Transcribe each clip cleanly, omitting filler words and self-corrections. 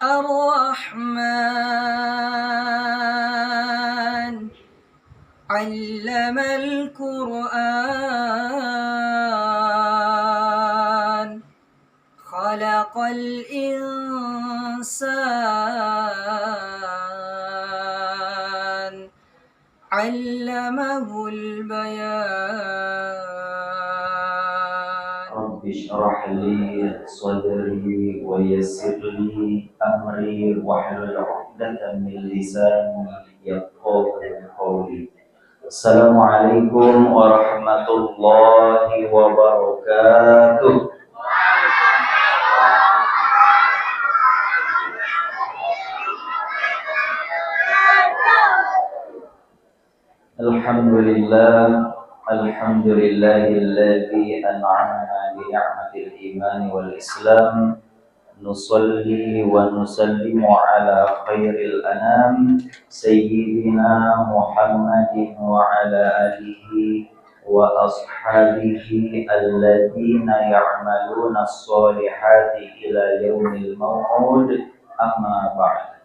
الرحمن علم القرآن خلق الإنسان علمه البيان رب اشرح لي صدري ويسر لي أمري واحلل عقدة من لساني يفقهوا قولي. السلام عليكم ورحمة الله وبركاته. Alhamdulillah, alhamdulillahilladzi an'amana bi ni'matil iman wal islam. Nusalli wa nusallimu ala khairil anam sayyidina Muhammadin wa ala alihi wa ashabihi alladzina ya'maluna as-solihati ila yaumil maw'ud. Amma ba'd.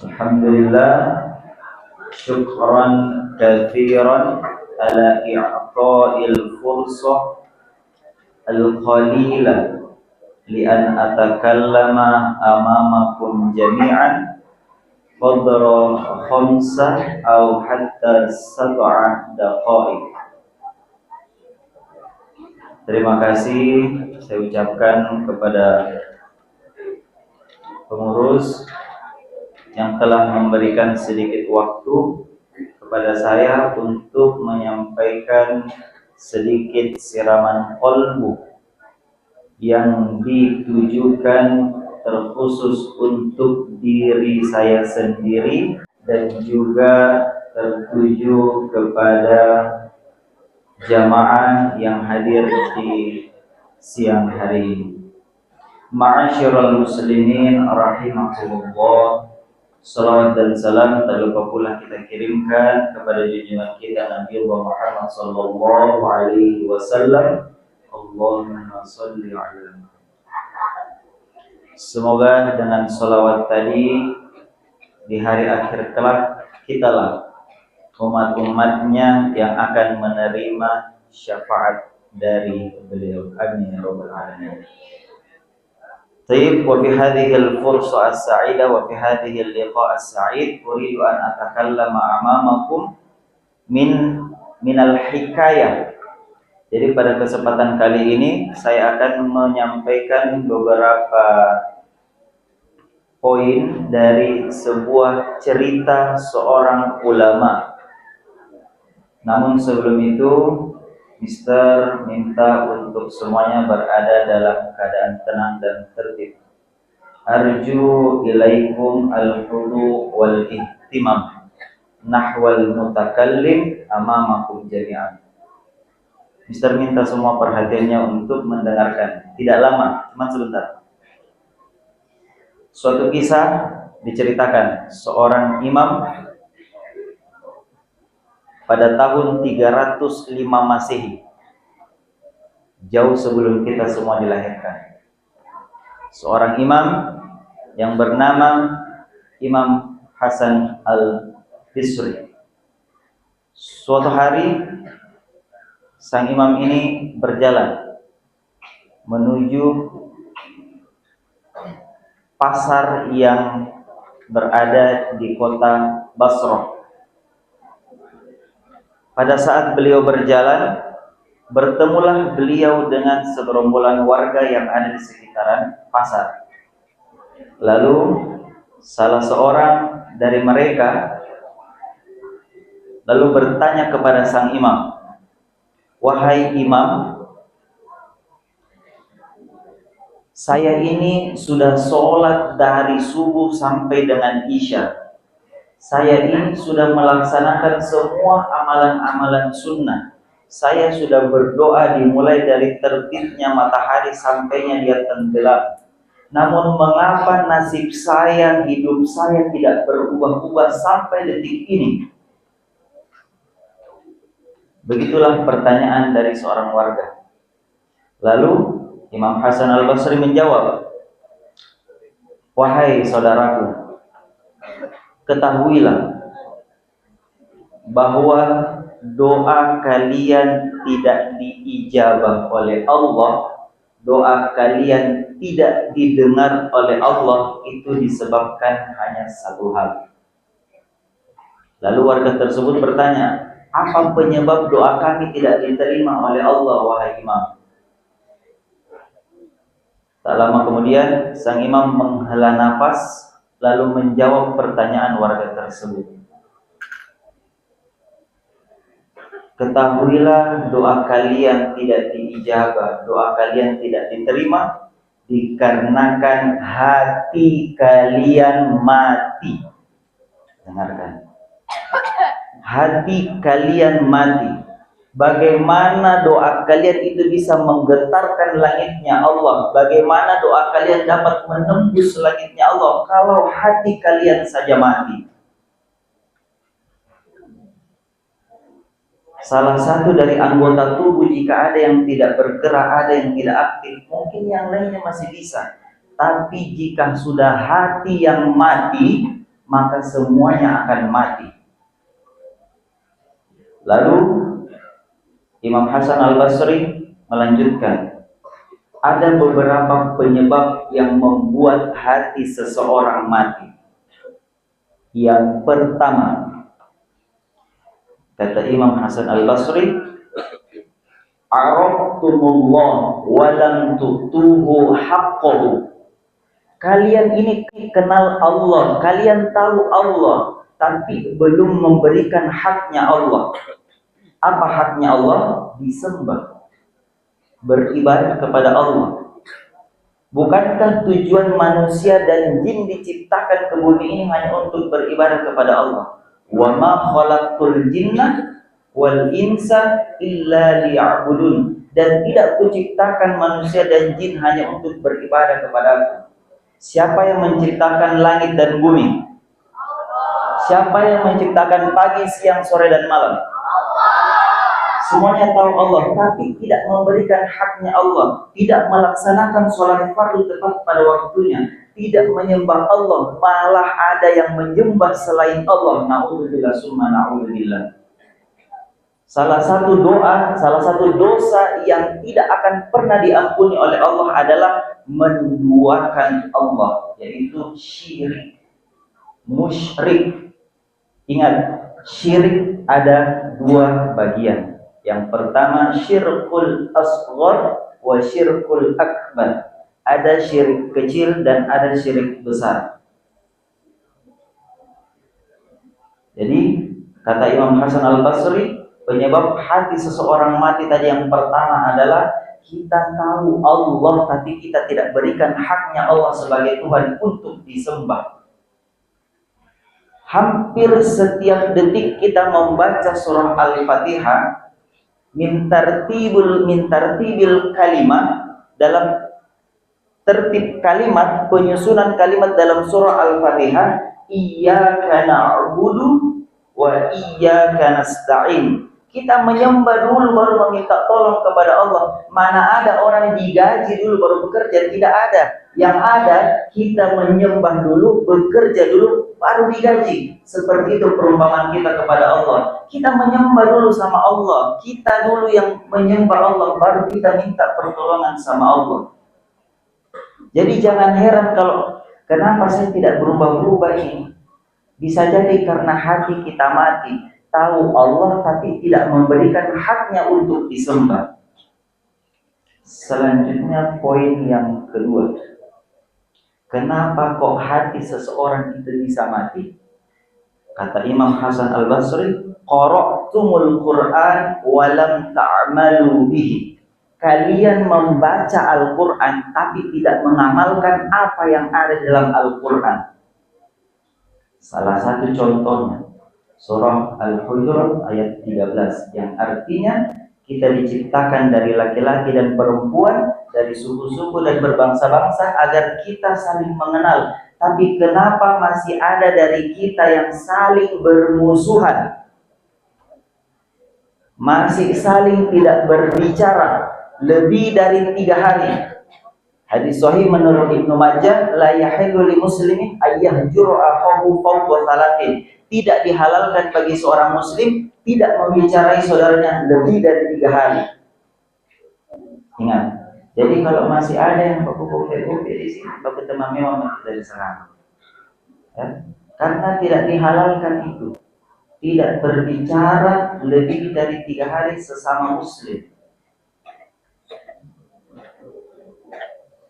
Alhamdulillah, syukran katsiran ala i'ta'il fursah al-qalila li an atakallama amamakum jami'an qadra khamsah aw hatta sab'a daqa'iq. Terima kasih saya ucapkan kepada pengurus yang telah memberikan sedikit waktu kepada saya untuk menyampaikan sedikit siraman qalbu yang ditujukan terkhusus untuk diri saya sendiri dan juga tertuju kepada jamaah yang hadir di siang hari ini. Ma'asyiral muslimin rahimakumullah. Salawat dan salam tak lupa pula kita kirimkan kepada junjungan kita Nabi Muhammad sallallahu alaihi wasallam. Allahumma shalli ala. Semoga dengan salawat tadi di hari akhir kelak kitalah umat-umatnya yang akan menerima syafaat dari beliau. Amin ya rabbal alamin. طيب وفي هذه الفرصة السعيدة وفي هذه اللقاء السعيد أريد أن أتكلم أمامكم من الحكاية. Jadi pada kesempatan kali ini saya akan menyampaikan beberapa poin dari sebuah cerita seorang ulama. Namun sebelum itu Mister minta untuk semuanya berada dalam keadaan tenang dan tertib. Arju ilaikum al-hudu wal ihtimam nahwal mutakallim amamakum jami'an. Mister minta semua perhatiannya untuk mendengarkan. Tidak lama, cuma sebentar. Suatu kisah diceritakan seorang imam pada tahun 305 Masehi, jauh sebelum kita semua dilahirkan. Seorang imam yang bernama Imam Hasan al-Bisri. Suatu hari sang imam ini berjalan menuju pasar yang berada di kota Basrah. Pada saat beliau berjalan, bertemulah beliau dengan segerombolan warga yang ada di sekitaran pasar. Lalu salah seorang dari mereka lalu bertanya kepada sang imam, "Wahai imam, saya ini sudah sholat dari subuh sampai dengan isya. Saya ini sudah melaksanakan semua amalan-amalan sunnah. Saya sudah berdoa dimulai dari terbitnya matahari sampainya dia tenggelam. Namun mengapa nasib saya, hidup saya tidak berubah-ubah sampai detik ini?" Begitulah pertanyaan dari seorang warga. Lalu Imam Hasan al-Basri menjawab, Wahai saudaraku, ketahuilah bahwa doa kalian tidak diijabah oleh Allah, doa kalian tidak didengar oleh Allah, itu disebabkan hanya satu hal. Lalu warga tersebut bertanya, apa penyebab doa kami tidak diterima oleh Allah, wahai imam? Tak lama kemudian sang imam menghela nafas lalu menjawab pertanyaan warga tersebut. Ketahuilah doa kalian tidak diijabah, doa kalian tidak diterima dikarenakan hati kalian mati. Dengarkan. Hati kalian mati. Bagaimana doa kalian itu bisa menggetarkan langitnya Allah? Bagaimana doa kalian dapat menembus langitnya Allah kalau hati kalian saja mati? Salah satu dari anggota tubuh jika ada yang tidak bergerak, ada yang tidak aktif, mungkin yang lainnya masih bisa. Tapi jika sudah hati yang mati, maka semuanya akan mati. Lalu Imam Hasan Al-Basri melanjutkan, ada beberapa penyebab yang membuat hati seseorang mati. Yang pertama, kata Imam Hasan Al-Basri, araftumullah wa lam tu'tuhu haqqahu. Kalian ini kenal Allah, kalian tahu Allah, tapi belum memberikan haknya Allah. Apa haknya Allah? Disembah, beribadah kepada Allah. Bukankah tujuan manusia dan jin diciptakan ke bumi ini hanya untuk beribadah kepada Allah? Wa ma khalaqtul jinna wal insa illa liya'budun. Dan tidak kuciptakan manusia dan jin hanya untuk beribadah kepadaku. Siapa yang menciptakan langit dan bumi? Siapa yang menciptakan pagi, siang, sore, dan malam? Semuanya tahu Allah, tapi tidak memberikan haknya Allah, tidak melaksanakan sholat fardu tepat pada waktunya, tidak menyembah Allah, malah ada yang menyembah selain Allah. Na'udzubillah summa na'udzubillah. Salah satu dosa yang tidak akan pernah diampuni oleh Allah adalah menduakan Allah, yaitu syirik, musyrik. Ingat, syirik ada dua bagian. Yang pertama syirkul asghar wa syirkul akbar. Ada syirik kecil dan ada syirik besar. Jadi kata Imam Hasan Al-Basri, penyebab hati seseorang mati tadi yang pertama adalah kita tahu Allah tapi kita tidak berikan haknya Allah sebagai Tuhan untuk disembah. Hampir setiap detik kita membaca surah Al-Fatihah, min tartibil kalimat, dalam tertib kalimat, penyusunan kalimat dalam surah Al-Fatihah, iyyaka na'budu wa iyyaka nasta'in. Kita menyembah dulu baru meminta tolong kepada Allah. Mana ada orang digaji dulu baru bekerja? Tidak ada. Yang ada kita menyembah dulu, bekerja dulu, baru digaji. Seperti itu perumpamaan kita kepada Allah. Kita menyembah dulu sama Allah. Kita dulu yang menyembah Allah, baru kita minta pertolongan sama Allah. Jadi jangan heran kalau kenapa saya tidak berubah-ubah ini. Bisa jadi karena hati kita mati. Tahu Allah tapi tidak memberikan haknya untuk disembah. Selanjutnya poin yang kedua. Kenapa kok hati seseorang itu bisa mati? Kata Imam Hasan Al-Basri, qara'tumul Qur'an wa lam ta'malu bihi. Kalian membaca Al-Qur'an tapi tidak mengamalkan apa yang ada dalam Al-Qur'an. Salah satu contohnya surah Al-Hujurat ayat 13 yang artinya kita diciptakan dari laki-laki dan perempuan, dari suku-suku dan berbangsa-bangsa agar kita saling mengenal. Tapi kenapa masih ada dari kita yang saling bermusuhan? Masih saling tidak berbicara lebih dari 3 hari. Hadis sahih menurut Ibnu Majah, la yahillu li muslimin ayyahjura akhahu fawqa thalathin. Tidak dihalalkan bagi seorang muslim tidak membicaraai saudaranya lebih dari 3 hari. Ingat, jadi kalau masih ada yang berkumpul di sini, bapak teman memang dari serang. Ya? Karena tidak dihalalkan itu, tidak berbicara lebih dari 3 hari sesama muslim.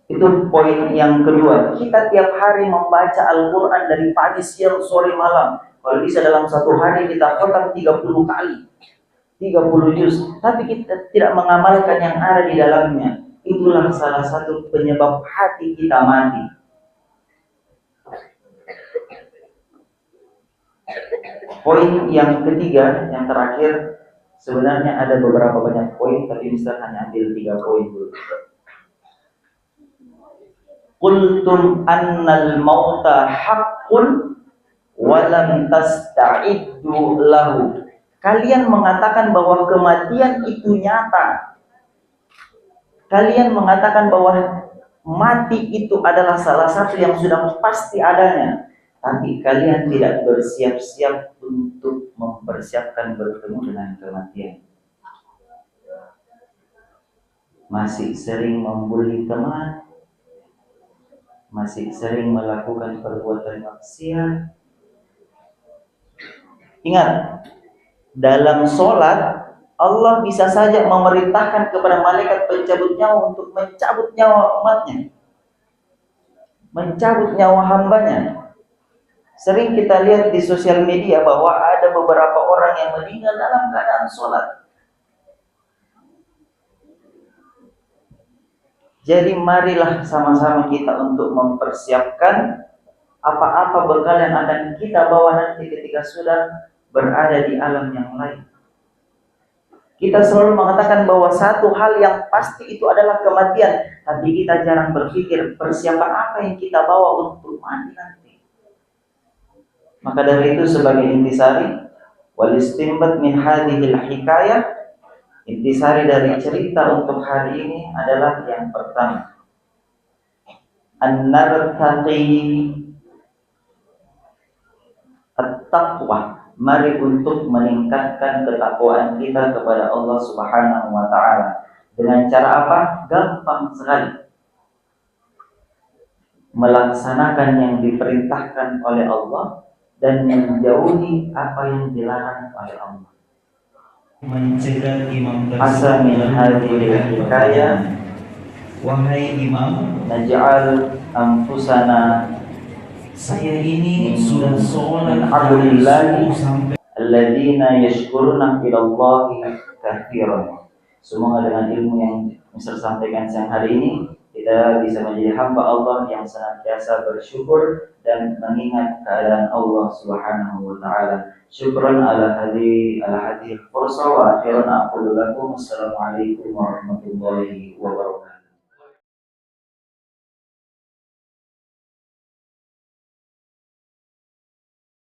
Itu poin yang kedua. Kita tiap hari membaca Al-Quran dari pagi, siang, sore, malam. Kalau bisa dalam satu hari kita khatam 30 kali, 30 juz. Tapi kita tidak mengamalkan yang ada di dalamnya. Itulah salah satu penyebab hati kita mati. Poin yang ketiga, yang terakhir, sebenarnya ada beberapa banyak poin, tapi Mister hanya ambil 3 poin dulu. Qultum annal mauta haqqun walam tasta'iddu lahu. Kalian mengatakan bahwa kematian itu nyata. Kalian mengatakan bahwa mati itu adalah salah satu yang sudah pasti adanya, tapi kalian tidak bersiap-siap untuk mempersiapkan bertemu dengan kematian. Masih sering membuli teman, masih sering melakukan perbuatan maksiat. Ingat, dalam sholat Allah bisa saja memerintahkan kepada malaikat pencabut nyawa untuk mencabut nyawa umatnya, mencabut nyawa hambanya. Sering kita lihat di sosial media bahwa ada beberapa orang yang meninggal dalam keadaan sholat. Jadi marilah sama-sama kita untuk mempersiapkan apa-apa bekal yang akan kita bawa nanti ketika sudah berada di alam yang lain. Kita selalu mengatakan bahwa satu hal yang pasti itu adalah kematian, tapi kita jarang berpikir persiapan apa yang kita bawa untuk mati nanti. Maka dari itu sebagai intisari wal istinbat min hadhil hikayah, intisari dari cerita untuk hari ini adalah yang pertama, an-nartaqi at-taqwa. Mari untuk meningkatkan ketakwaan kita kepada Allah Subhanahu wa taala. Dengan cara apa? Gampang sekali. Melaksanakan yang diperintahkan oleh Allah dan menjauhi apa yang dilarang oleh Allah. Mencegah imam Asa min hadhihi hikayah, wahai imam, naj'al anfusana, saya ini sudah sholat Alhamdulillah sampai alladzina yashkuruna ilallahi katsiran. Semoga dengan ilmu yang Mister sampaikan siang hari ini, kita bisa menjadi hamba Allah yang senantiasa bersyukur dan mengingat keadaan Allah Subhanahu wa taala. Syukran ala hadhihi fursa wa akhiran aqulu lakum assalamualaikum warahmatullahi wabarakatuh.